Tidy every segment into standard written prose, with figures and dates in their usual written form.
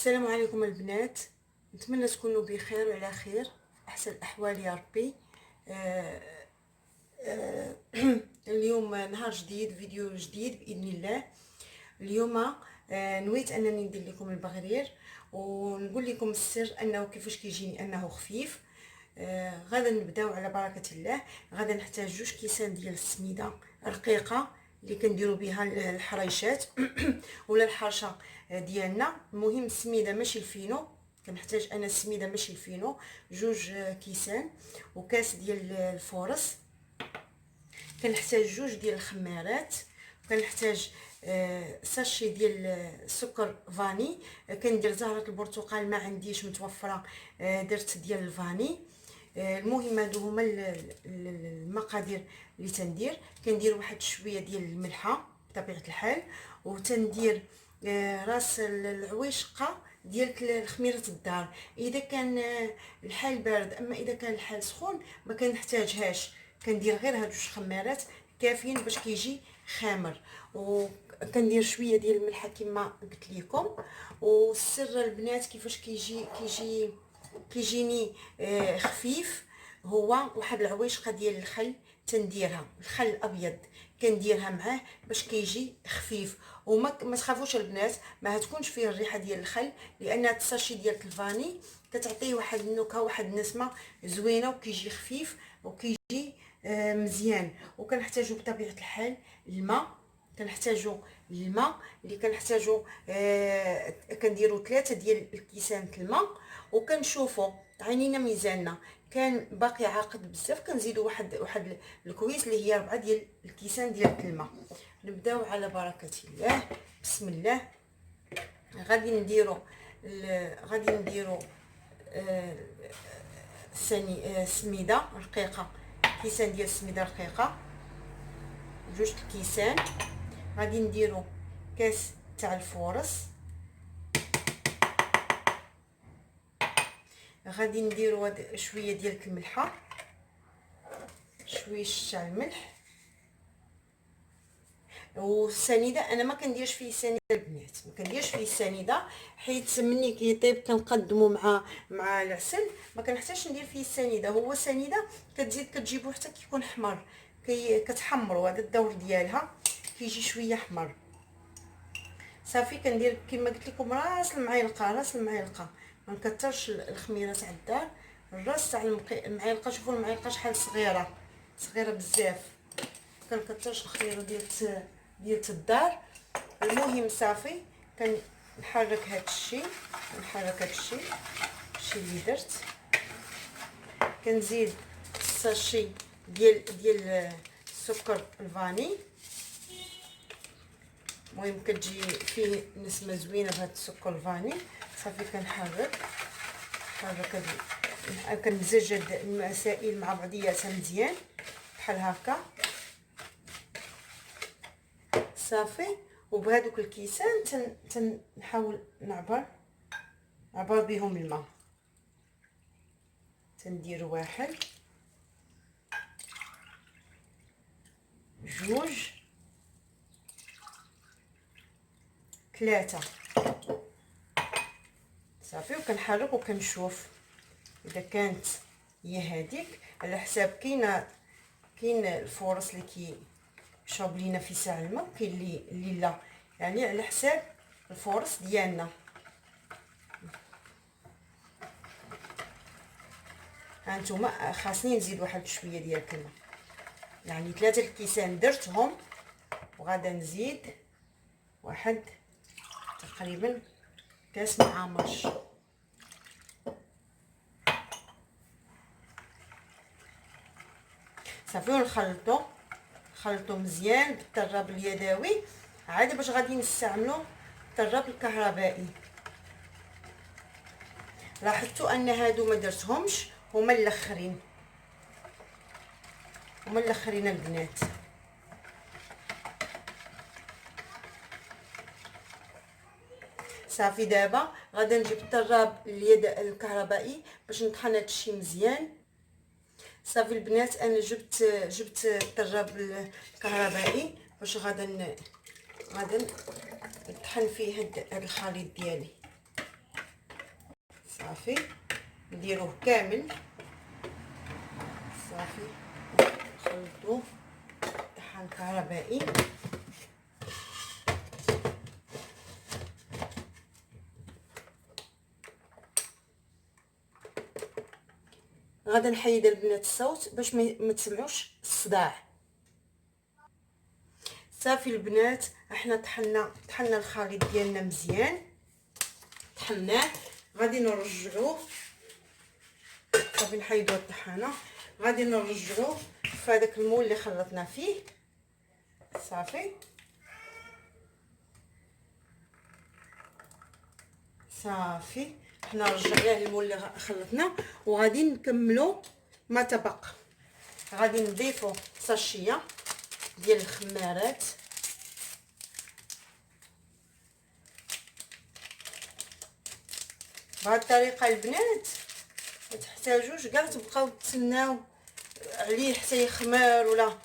السلام عليكم البنات. نتمنى تكونوا بخير وعلى خير في احسن الاحوال يا ربي. آه آه اليوم نهار جديد، فيديو جديد باذن الله. اليوم نويت انني ندير لكم البغرير ونقول لكم السر انه كيفاش كيجيني انه خفيف. غادا نبداو على بركه الله. غادا نحتاج 2 كيسان ديال السميده رقيقه اللي كنديروا بها الحريشات ولا الحرشه ديالنا. المهم السميده ماشي الفينو، كنحتاج انا السميده ماشي الفينو. 2 كيسان وكاس ديال الفورص. كنحتاج 2 ديال الخمارات. كنحتاج ساشي ديال السكر فاني. كندير زهره البرتقال، ما عنديش متوفره درت ديال الفاني. المهم هادو هما المقادير اللي تندير. كندير واحد شويه ديال الملحه بطبيعه الحال، وتندير راس العويشقه ديال خميره الدار اذا كان الحال بارد. اما اذا كان الحال سخون ما كنحتاجهاش، كندير غير هاد 2 خمارات كافيين باش كيجي خامر. وكندير شويه ديال الملحه كما قلت لكم. والسر البنات كيفاش كيجيني خفيف، هو واحد العويشقه ديال الخل تنديرها، الخل الابيض كنديرها معاه باش كيجي خفيف. وما تخافوش البنات، ما هتكونش فيه الريحه ديال الخل، لان الساشي ديال الفاني كتعطيه واحد النكهه، واحد النسمه زوينه، وكيجي خفيف وكيجي مزيان. وكنحتاجو بطبيعه الحال الماء. كنحتاجو الماء اللي كنحتاجو كنديروا 3 ديال الكيسان الماء. وكنشوفوا عينينا ميزاننا كان باقي عاقد بزاف، كنزيدوا واحد الكويس اللي هي 4 ديال الكيسان ديال الماء. نبداو على بركه الله. بسم الله. غادي نديروا سميده رقيقه، كيسان ديال السميده رقيقه، 2 الكيسان. غادي نديروا كاس تاع الفورص. غادي نديروا شويه ديال الملحه، شويش تاع الملح. والسنيده انا ما كنديرش فيه سنيده البنات، ما كنديرش فيه السنيده حيت ملي كيطيب كنقدمو مع العسل. ما كنحتاجش ندير فيه السنيده. هو السنيده كتزيد كتجيبو حتى كيكون حمر، كتحمروا. هذا الدور ديالها كيجي شويه حمر. صافي كندير كما قلت لكم راس المعلقه. ما نكثرش الخميره تاع الدار. الراس تاع المعلقه. شوفوا المعلقه شحال صغيره بزاف. كنكثرش الخميره ديال الدار. المهم صافي كنحرك هادشي اللي درت. كنزيد الساشي ديال السكر الفاني. المهم كتجي فيه نسمه زوينه بهذا السكر الفاني. صافي كنحرك كنمزج هاد المسائل مع بعضياتها مزيان بحال هكا. صافي. وبهذوك الكيسان تنحاول نعبر بهم الماء. تندير 1 2 3. صافي. وكنحرك وكنشوف اذا كانت هي هذيك على حساب. كاين الفورص اللي كيشرب لينا في ساع الماء، كاين اللي لا، يعني على حساب الفورص ديالنا. هانتوما خاصني نزيد واحد شويه ديال الماء، يعني 3 الكيسان درتهم وغادا نزيد واحد تقريبا كاس مع مرش. صافي. ونخلطو مزيان بالطراب اليدوي. عاد باش غادي نستعملو الطراب الكهربائي. لاحظتوا ان هادو ما درتهمش، هما الاخرين البنات. صافي. دابا غادا نجيب الطراب اليد الكهربائي باش نطحن هادشي مزيان. صافي البنات، انا جبت الطراب الكهربائي باش غادا نطحن فيه هاد الخليط ديالي. صافي نديروه كامل صافي نخلطوه طحان كهربائي. غادا نحيد البنات الصوت باش ما تسمعوش الصداع. صافي البنات احنا طحنا الخليط ديالنا مزيان، طحناه غادي نرجعوه. صافي نحيدو الطحانه، غادي نرجعوه في هذاك المول اللي خلطنا فيه. صافي صافي حنا رجعناه للمول اللي خلطنا، وغادي نكملو ما تبقى. غادي نضيفو ساشيه ديال الخمارات، بهذه الطريقه البنات ما تحتاجوش كاع تبقاو تسناو عليه حتى يخمر ولا.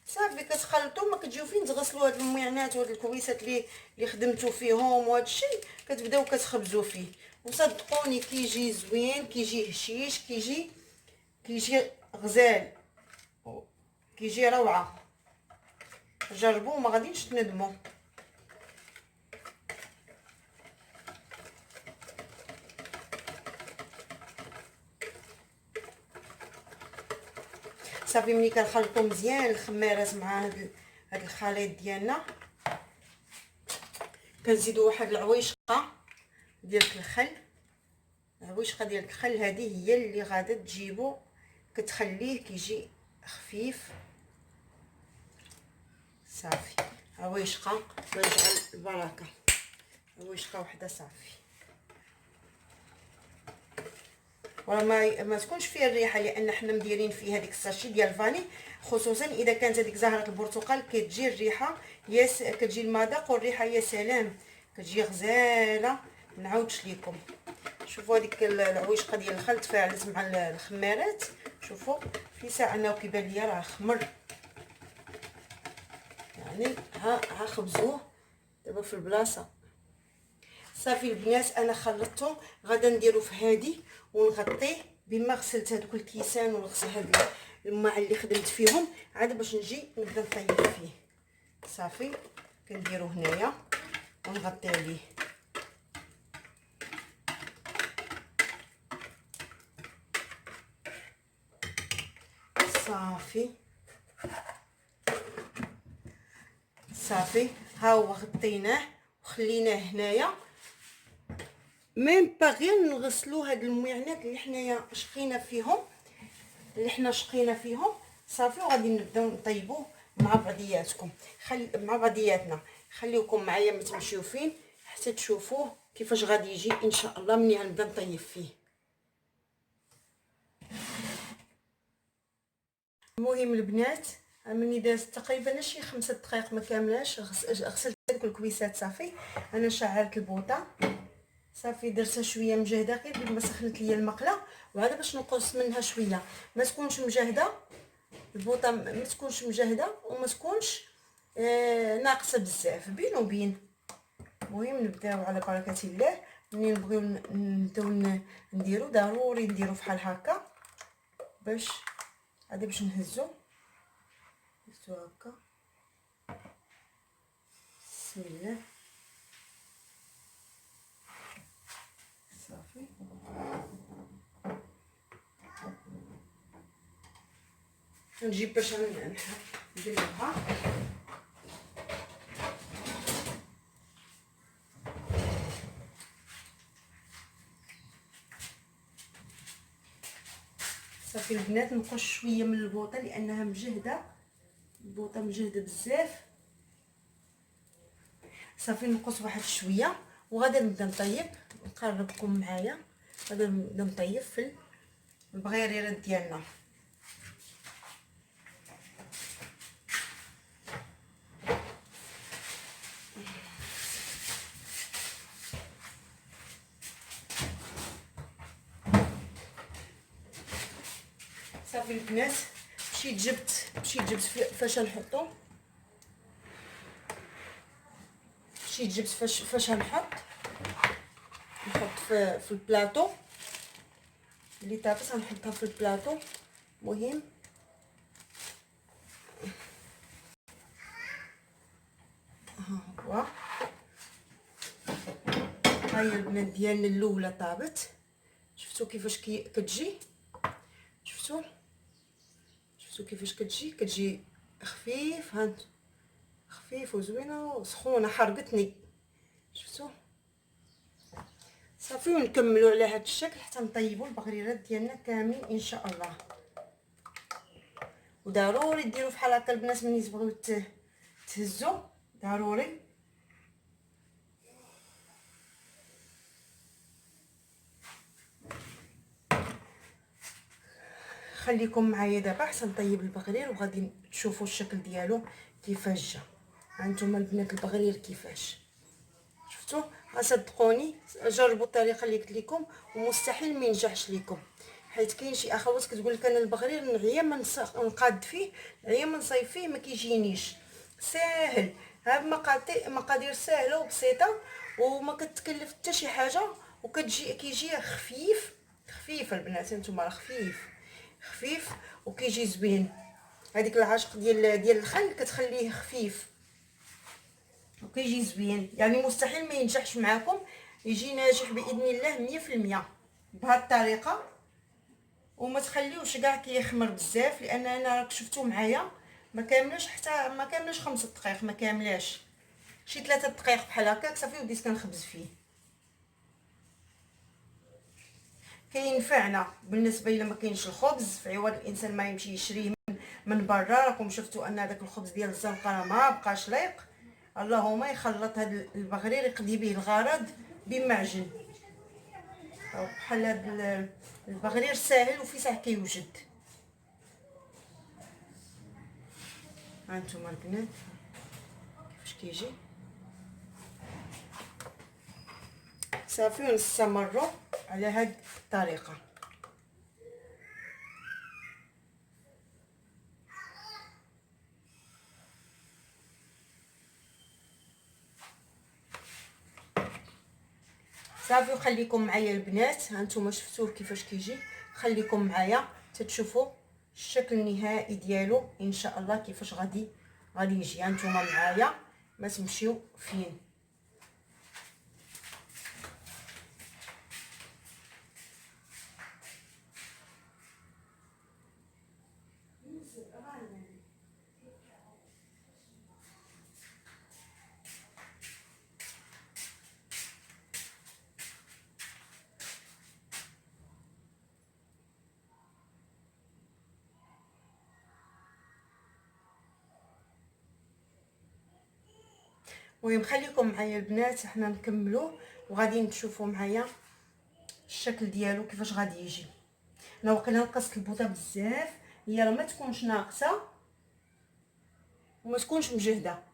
صافي كتخلطوا، ما كتجيو فين تغسلوا هاد المعينات وهاد الكويسات اللي خدمتوا فيهم وهاد الشيء، كتبداو كتخبزوا فيه. وصدقوني كيجي زوين، كيجي هشيش، كيجي غزال، كيجي روعه. جربوه ما غاديش تندموا. صافي ملي كنخلطو مزيان الخمارات مع هاد الخليط ديالنا، كنزيدو واحد العويشقه ديال الخل. العويشقه ديال الخل هذه هي اللي غادا تجيبو كتخليه كيجي خفيف. صافي عويشقه ويجعل البركه، عويشقه وحده صافي. وراه ما تكونش فيها الريحه، لان حنا مديرين فيه هذيك الساشي ديال الفاني، خصوصا اذا كانت هذيك زهره البرتقال كتجي الريحه كتجي المذاق والريحه يا سلام، كتجي غزاله. نعاودش ليكم، شوفوا هذيك العويشقه ديال الخل تفاعلت مع الخمارات. شوفوا في ساعه انه كيبان ليا راه خمر، يعني ها خبزوه دابا في البلاصه. صافي البنات انا خلطته، غادا نديرو في هادي ونغطيه بما غسلت هذوك الكيسان ونغسل هاد الماء اللي خدمت فيهم عاد باش نجي نبدا نطيب فيه. صافي كنديرو هنايا ونغطي عليه. صافي صافي ها هو غطيناه وخليناه هنايا. ميم با غير نغسلو هاد المعينات اللي حنايا شقينا فيهم صافي، وغادي نبداو نطيبوه مع بعضياتكم. مع بعضياتنا. خليوكم معايا ما تمشيو فين حتى تشوفوه كيفاش غادي يجي ان شاء الله ملي غنبدا نطيب فيه. المهم البنات مني دازت تقريبا شي 5 دقائق ما كاملاش غسلت هذوك الكويسات. صافي انا شعلت البوطه، صافي درتها شويه مجهده غير بما سخنت ليا المقله، وهذا باش نقص منها شويه. ما تكونش مجهده البوطه، ما تكونش مجهده وما تكونش ناقصه بزاف، بين وبين. المهم نبداو على بركه الله. ملي نبغيو نبداو نديرو ضروري نديرو فحال هكا باش عاد باش نهزو هكا. بسم الله. صافي نجيب باش نديرها. صافي البنات نقص شويه من البوطه لانها مجهده، البوطه مجهده بزاف. صافي نقص واحد شويه وغادا نبدا نطيب. نقربكم معايا، غادا نبدا نطيب في البغيريرات ديالنا. صافي البنات مشيت جبت فاش نحطو، فاش نحط في البلاطو. اللي طابت غنحطها في البلاطو. مهم ها هو، ها هي البنات ديالنا الاولى طابت. شفتوا كيفاش كتجي؟ شفتوا كيفاش كتجي خفيف، هانت خفيف وزوينه وسخونه، حرقتني. شفتوا؟ صافي، ونكملوا على هذا الشكل حتى نطيبوا البغريرات ديالنا كاملين ان شاء الله. وضروري ديروا بحال هكا البنات ملي تبغيو تهزوا، ضروري. خليكم معايا دابا حتى نطيب البغرير وغادي تشوفوا الشكل ديالو كيفاش جا. هانتوما البنات البغرير كيفاش شفتوا. صدقوني جربوا الطريقه اللي قلت لكم ومستحيل ما ينجحش لكم، حيت كاين شي اخوات كتقول لك انا البغرير نعيا من نقاد فيه، نعيا من نصايب فيه، ما كيجينيش. ساهل، هاد مقادير ساهله وبسيطه وما كتكلف حتى شي حاجه، كيجي خفيف البنات. نتوما راه خفيف وكيجي زوين. هذيك العشق ديال الخل كتخليه خفيف وكيجي زوين، يعني مستحيل ما ينجحش معاكم، يجي ناجح باذن الله 100% بهذه الطريقه. وما تخليوش كاع كيخمر بزاف، لان انا راك شفتوا معايا ما كاملش 5 دقائق، ما كاملاش شي 3 دقائق بحال هكاك صافي وديت كنخبز فيه. كينفعنا بالنسبه الا ما كاينش الخبز، في عوض الانسان ما يمشي يشريه من برا. راكم شفتوا ان داك الخبز ديال الزنقه ما بقاش لايق، اللهم يخلط هذا البغرير يقضي به الغرض بمعجن. بحال هذا البغرير ساهل وفي ساعه كيوجد. هانتوما البنات كيفاش كيجي. صافي ونستمروا على هذه الطريقه. صافي وخليكم معايا البنات. هانتوما شفتوه كيفاش كيجي، خليكم معايا تتشوفوا الشكل النهائي ديالو ان شاء الله كيفاش غادي يجي. هانتوما معايا ما تمشيو فين. المهم خليكم معايا البنات، حنا نكملوا وغادي تشوفوا معايا الشكل ديالو كيفاش غادي يجي. انا واقيلا نقصت البوطه بزاف، هي راه ما تكونش ناقصه وما تكونش مجهده.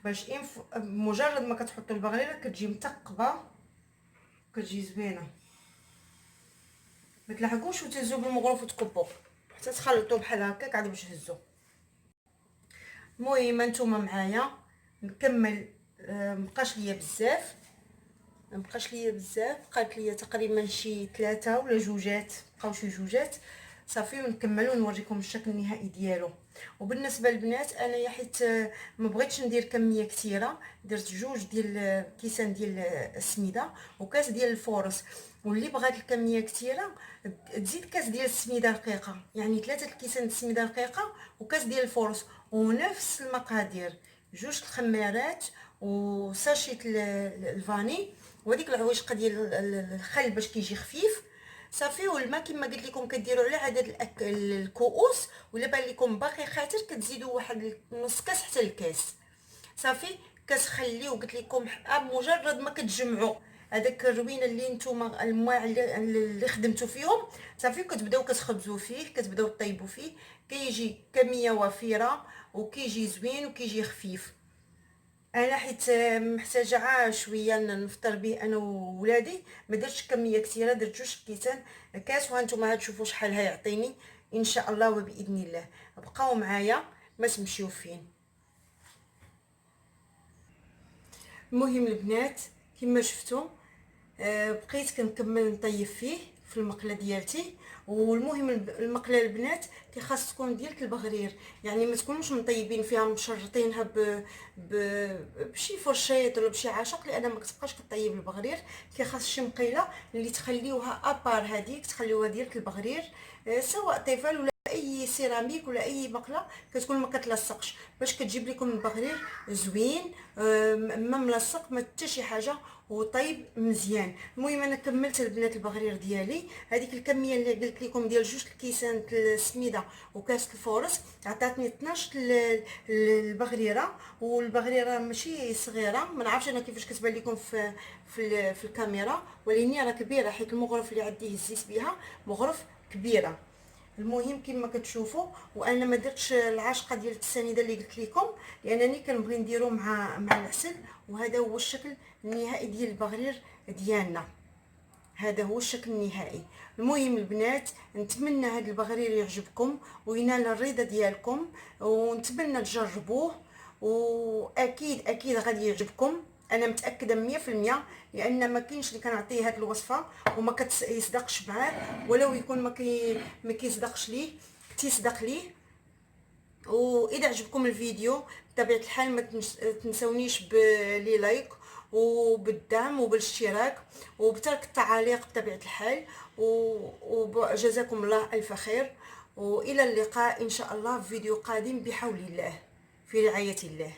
باش مجرد ما كتحطوا البغليله كتجي مثقبه كتجي زوينه. ما تلحقوش وتهزوا بالمغرف وتكبوا حتى تخلطوا بحال هكاك عاد باش تهزوا. المهم نتوما معايا نكمل. مبقاش ليا بزاف، بقات ليا تقريبا شي 3 ولا 2، بقاو شي 2 صافي، ونكملوا ونوريكم الشكل النهائي ديالو. وبالنسبه للبنات انايا حيت ما بغيتش ندير كميه كثيره، درت 2 ديال كيسان ديال السميده وكاس ديال الفورص، واللي بغات الكميه كثيره تزيد كاس ديال السميده رقيقه، يعني 3 الكيسان السميده رقيقه وكاس ديال الفورص، ونفس المقادير 2 الخميرات وساشيت الفاني وهذيك العويشقه ديال الخل باش كيجي خفيف صافي. والماء كما قلت لكم كديروا على عدد الكؤوس، ولا بان لكم باقي خاطر كتزيدوا واحد نص كاس حتى الكاس صافي. كتخليو قلت لكم مجرد ما كتجمعوا هذاك الروينه اللي نتوما الماء اللي خدمتوا فيهم صافي، كتبداو كتخبزوا فيه، كتبداو طيبوا فيه، كيجي كميه وفيره وكيجي زوين وكيجي خفيف. انا حيت محتاجه شويه نفطر به انا وولادي، ما درتش كميه كثيره، درت 2 كيسان كاس، وهانتوما غتشوفوا شحال هيعطيني ان شاء الله وباذن الله. بقاو معايا ما تمشيو فين. المهم البنات كما شفتوا بقيت كنكمل نطيب فيه في المقله ديالتي. والمهم المقله البنات خاص تكون ديال البغرير، يعني ما تكونوش مطيبين فيها مشرطينها بشي فرشيط ولا بشي عشق، لان ما كتبقاش كطيب البغرير. خاص شي مقيله اللي تخليوها ابار، هذيك تخليوها ديال البغرير سواء طيفال ولا اي سيراميك ولا اي بقله كتكون ما كتلصقش، باش كتجيب لكم البغرير زوين ما ملصق ما حتى شي حاجه وطيب مزيان. المهم انا كملت البنات البغرير ديالي. هذيك الكميه اللي قلت لكم ديال 2 الكيسان السميده وكاس الفورس عطاتني 12 البغريره. والبغريره ماشي صغيره، ما نعرفش انا كيفاش كتبان لكم في الكاميرا، ولكن راه كبيره حيت المغرف اللي عندي هزيت بها مغرف كبيره. المهم كما كتشوفوا، وانا ما درتش العاشقه ديال التسانيده اللي قلت لكم لانني كنبغي نديرو مع العسل. وهذا هو الشكل النهائي ديال البغرير ديالنا، هذا هو الشكل النهائي. المهم البنات نتمنى هذا البغرير يعجبكم وينال الرضا ديالكم، ونتمنى تجربوه، واكيد اكيد غادي يعجبكم. انا متاكده 100% لان ما كاينش اللي كنعطيه هذه الوصفه وما كيصدقش معاه، ولو يكون ما كيصدقش ليه تيصدق ليه. واذا عجبكم الفيديو بطبيعه الحال ما تنسونيش بلي لايك وبالدعم وبالاشتراك وبترك التعاليق بطبيعه الحال. وجزاكم الله الف خير، والى اللقاء ان شاء الله في فيديو قادم بحول الله، في رعايه الله.